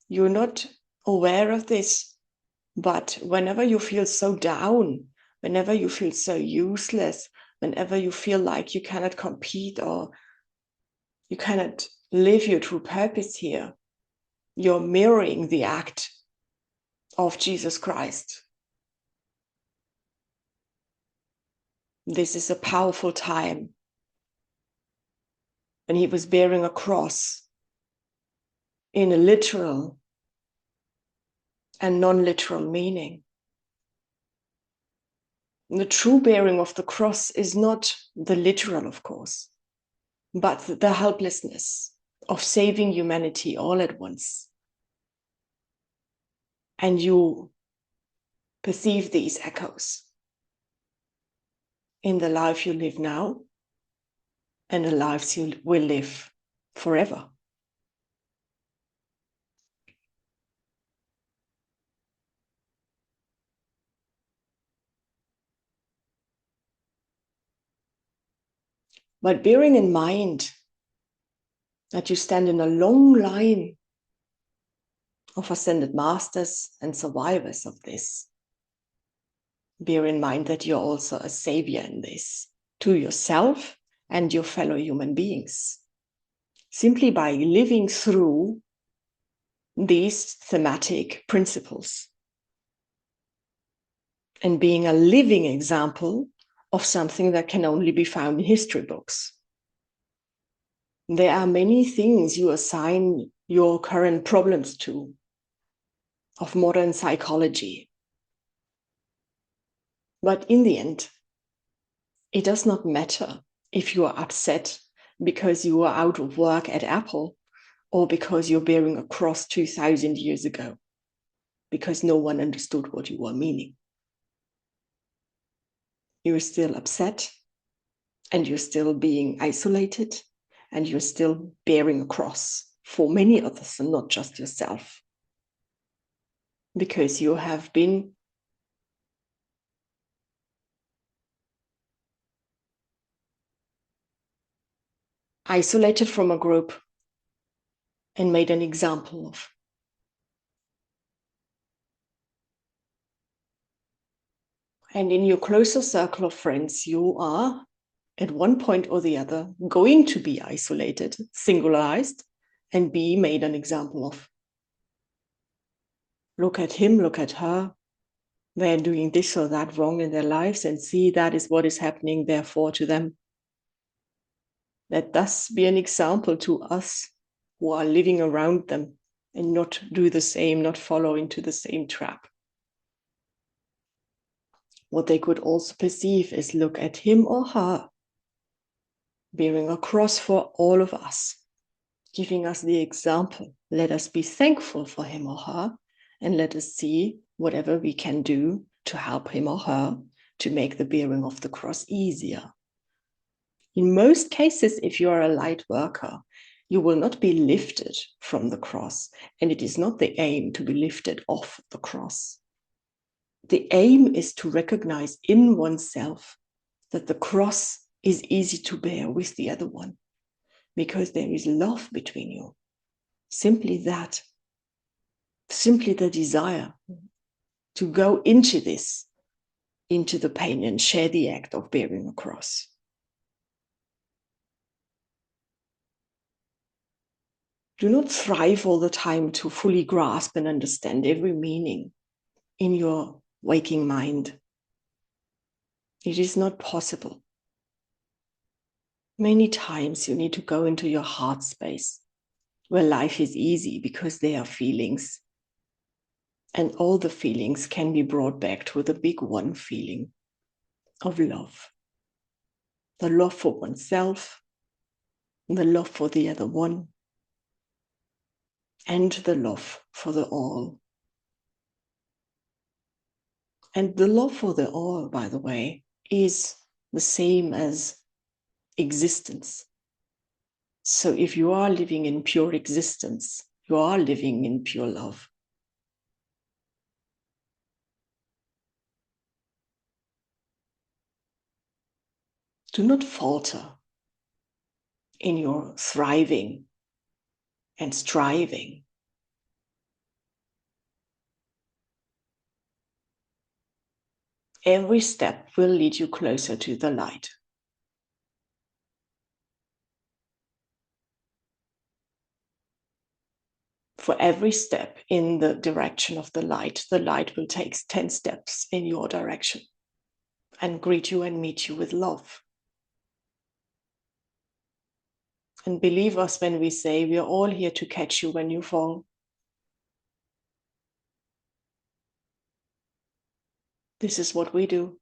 You're not aware of this, but whenever you feel so down, whenever you feel so useless, whenever you feel like you cannot compete or you cannot live your true purpose here, you're mirroring the act of Jesus Christ. This is a powerful time when he was bearing a cross in a literal and non-literal meaning. The true bearing of the cross is not the literal, of course, but the helplessness of saving humanity all at once. And you perceive these echoes in the life you live now and the lives you will live forever. But bearing in mind that you stand in a long line of ascended masters and survivors of this, bear in mind that you're also a savior in this to yourself and your fellow human beings. Simply by living through these thematic principles and being a living example of something that can only be found in history books. There are many things you assign your current problems to of modern psychology. But in the end, it does not matter if you are upset because you are out of work at Apple or because you're bearing a cross 2000 years ago, because no one understood what you were meaning. You're still upset and you're still being isolated and you're still bearing a cross for many others and not just yourself, because you have been isolated from a group and made an example of. And in your closer circle of friends, you are at one point or the other going to be isolated, singularized, and be made an example of. Look at him, look at her. They're doing this or that wrong in their lives, and see that is what is happening, therefore, to them. Let thus be an example to us who are living around them and not do the same, not follow into the same trap. What they could also perceive is look at him or her bearing a cross for all of us, giving us the example. Let us be thankful for him or her, and let us see whatever we can do to help him or her to make the bearing of the cross easier. In most cases, if you are a light worker, you will not be lifted from the cross, and it is not the aim to be lifted off the cross. The aim is to recognize in oneself that the cross is easy to bear with the other one, because there is love between you. Simply that, simply the desire to go into this, into the pain and share the act of bearing a cross. Do not strive all the time to fully grasp and understand every meaning in your waking mind. It is not possible. Many times you need to go into your heart space, where life is easy because there are feelings. And all the feelings can be brought back to the big one feeling of love. The love for oneself, the love for the other one, and the love for the all. And the love for the all, by the way, is the same as existence. So if you are living in pure existence, you are living in pure love. Do not falter in your thriving and striving. Every step will lead you closer to the light. For every step in the direction of the light will take 10 steps in your direction and greet you and meet you with love. And believe us when we say we are all here to catch you when you fall. This is what we do.